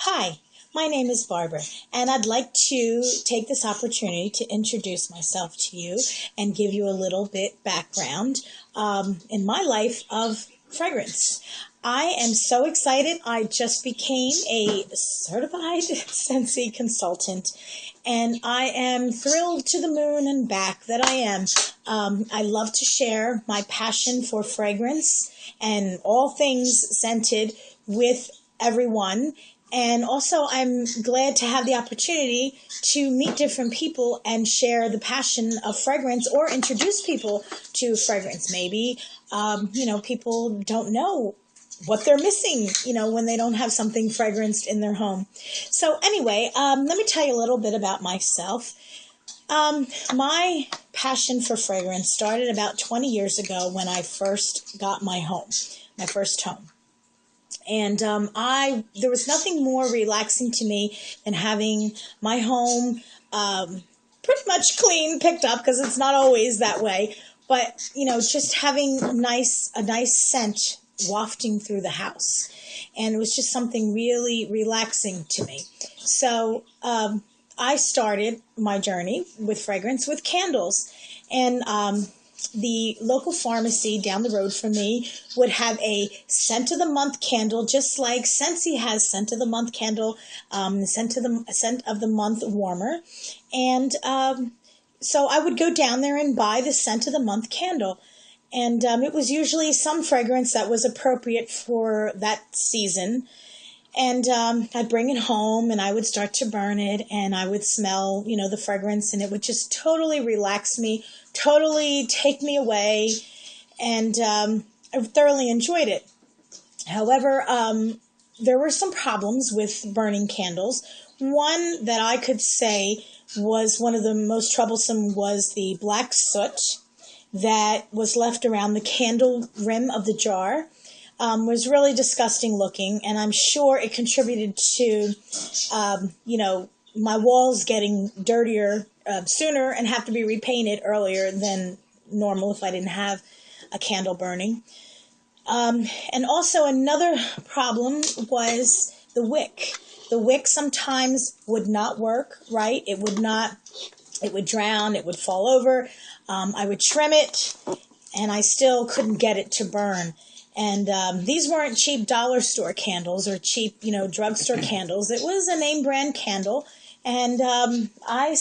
Hi, my name is Barbara, and I'd like to take this opportunity to introduce myself to you and give you a little bit background in my life of fragrance. I am so excited. I just became a certified Scentsy consultant, and I am thrilled to the moon and back that I am. I love to share my passion for fragrance and all things scented with everyone. And also, I'm glad to have the opportunity to meet different people and share the passion of fragrance or introduce people to fragrance. Maybe, people don't know what they're missing, when they don't have something fragranced in their home. So anyway, let me tell you a little bit about myself. My passion for fragrance started about 20 years ago when I first got my first home. And there was nothing more relaxing to me than having my home pretty much clean, picked up, because it's not always that way. But, just having a nice scent wafting through the house. And it was just something really relaxing to me. So I started my journey with fragrance with candles. And the local pharmacy down the road from me would have a scent of the month candle, just like Scentsy has scent of the month candle, scent of the month warmer. And so I would go down there and buy the scent of the month candle. And it was usually some fragrance that was appropriate for that season. And I'd bring it home and I would start to burn it and I would smell, the fragrance, and it would just totally relax me, totally take me away. And I thoroughly enjoyed it. However, there were some problems with burning candles. One that I could say was one of the most troublesome was the black soot that was left around the candle rim of the jar. Was really disgusting looking, and I'm sure it contributed to, my walls getting dirtier sooner and have to be repainted earlier than normal if I didn't have a candle burning. And also another problem was the wick. The wick sometimes would not work right. It would drown, it would fall over. I would trim it, and I still couldn't get it to burn. And these weren't cheap dollar store candles or cheap, drugstore candles. It was a name brand candle, and I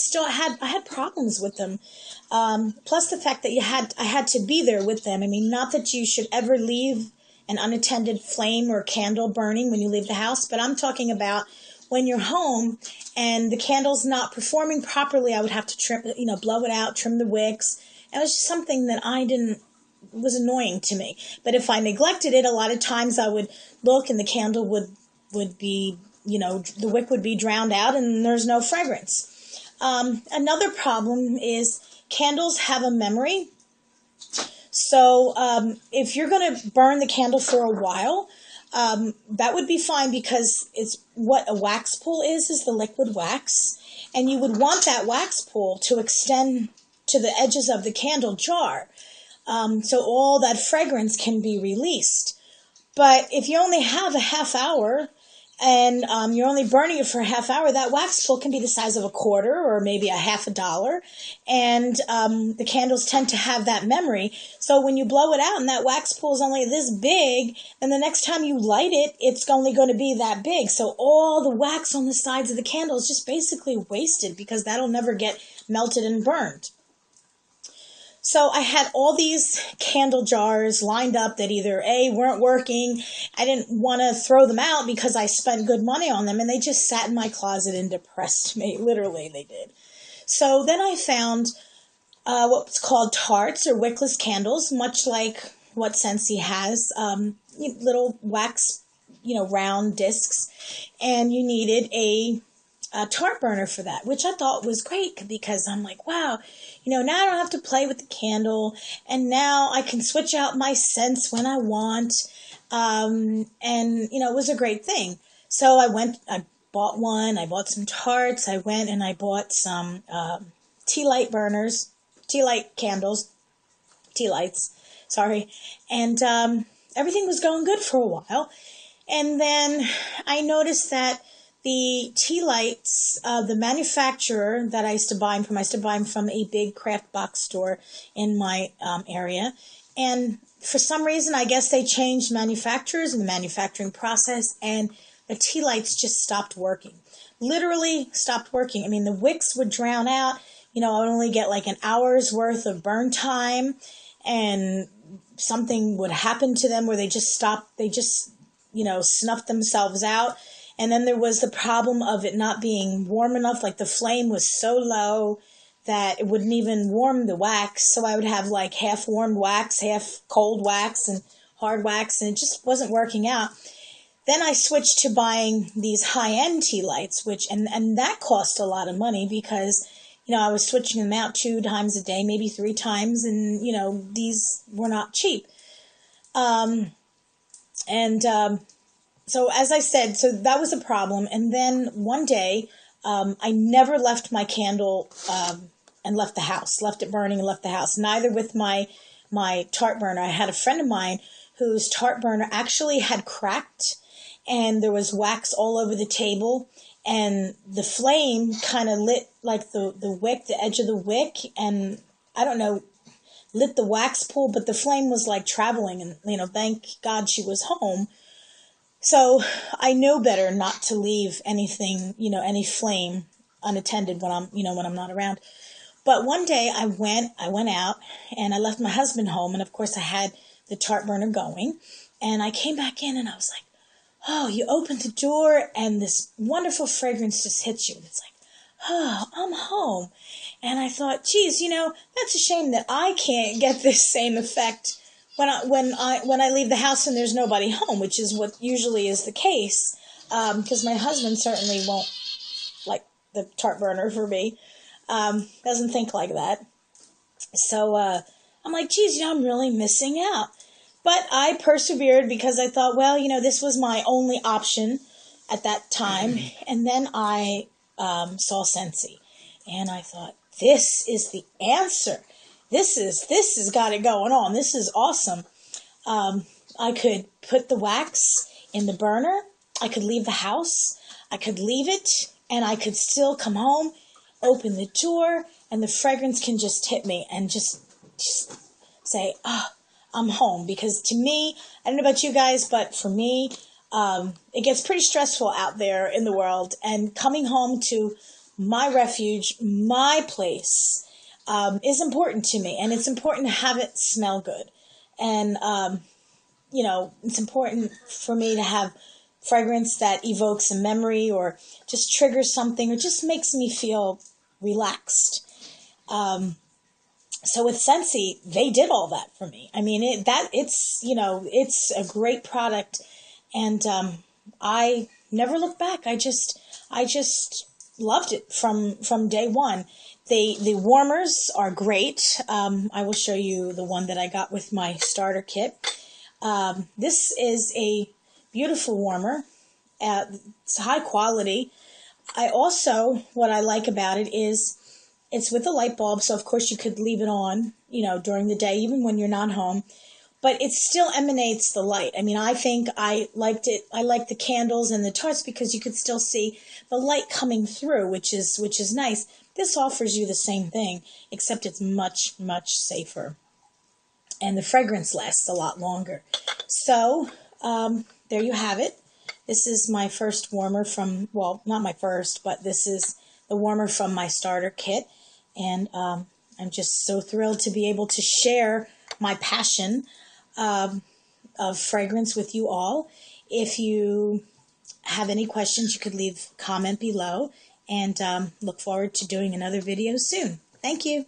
had problems with them. Plus the fact that I had to be there with them. I mean, not that you should ever leave an unattended flame or candle burning when you leave the house, but I'm talking about when you're home and the candle's not performing properly. I would have to trim, blow it out, trim the wicks. It was just something that was annoying to me. But if I neglected it, a lot of times I would look and the candle would be, the wick would be drowned out and there's no fragrance. Another problem is candles have a memory. So if you're going to burn the candle for a while, that would be fine, because it's what a wax pool is the liquid wax. And you would want that wax pool to extend to the edges of the candle jar. So all that fragrance can be released. But if you only have a half hour and you're only burning it for a half hour, that wax pool can be the size of a quarter or maybe a $50. And the candles tend to have that memory. So when you blow it out and that wax pool is only this big, then the next time you light it, it's only going to be that big. So all the wax on the sides of the candle is just basically wasted, because that'll never get melted and burned. So I had all these candle jars lined up that either A, weren't working. I didn't want to throw them out because I spent good money on them, and they just sat in my closet and depressed me. Literally, they did. So then I found what's called tarts or wickless candles, much like what Scentsy has, little wax, round discs, and you needed a tart burner for that, which I thought was great, because I'm like, wow, now I don't have to play with the candle, and now I can switch out my scents when I want, and it was a great thing. So I bought one, I bought some tarts, I went and I bought some tea light lights, sorry, and everything was going good for a while, and then I noticed that The tea lights, the manufacturer that I used to buy them from a big craft box store in my area. And for some reason, I guess they changed manufacturers and the manufacturing process, and the tea lights just stopped working. Literally stopped working. I mean, the wicks would drown out. You know, I would only get like an hour's worth of burn time, and something would happen to them where they just stopped. They just, snuffed themselves out. And then there was the problem of it not being warm enough. Like the flame was so low that it wouldn't even warm the wax. So I would have like half warmed wax, half cold wax, and hard wax, and it just wasn't working out. Then I switched to buying these high-end tea lights, and that cost a lot of money because, I was switching them out 2 times a day, maybe 3 times, and, these were not cheap. So as I said, so that was a problem. And then one day, I never left my candle and left the house, left it burning and left the house, neither with my tart burner. I had a friend of mine whose tart burner actually had cracked, and there was wax all over the table, and the flame kind of lit like the wick, the edge of the wick, and I don't know, lit the wax pool, but the flame was like traveling, and, thank God she was home. So I know better not to leave anything, any flame unattended when I'm not around. But one day I went out and I left my husband home, and of course I had the tart burner going, and I came back in and I was like, oh, you opened the door and this wonderful fragrance just hits you. And it's like, oh, I'm home. And I thought, geez, that's a shame that I can't get this same effect when I leave the house and there's nobody home, which is what usually is the case, because my husband certainly won't like the tart burner for me, doesn't think like that. So I'm like, geez, I'm really missing out. But I persevered because I thought, well, this was my only option at that time. And then I saw Scentsy, and I thought, this is the answer. This has got it going on. This is awesome. I could put the wax in the burner. I could leave the house. I could leave it, and I could still come home, open the door, and the fragrance can just hit me and just say, oh, I'm home. Because to me, I don't know about you guys, but for me, it gets pretty stressful out there in the world, and coming home to my refuge, my place, is important to me, and it's important to have it smell good. And, it's important for me to have fragrance that evokes a memory or just triggers something or just makes me feel relaxed. So with Scentsy, they did all that for me. I mean, it's a great product, and I never looked back. I just loved it from day one. The warmers are great. I will show you the one that I got with my starter kit. This is a beautiful warmer. It's high quality. What I like about it is it's with a light bulb, so of course you could leave it on, during the day, even when you're not home. But it still emanates the light. I mean, I think I liked it. I like the candles and the tarts because you could still see the light coming through, which is nice. This offers you the same thing, except it's much, much safer. And the fragrance lasts a lot longer. So, there you have it. This is my first warmer not my first, but this is the warmer from my starter kit. And I'm just so thrilled to be able to share my passion of fragrance with you all. If you have any questions, you could leave a comment below, and look forward to doing another video soon. Thank you.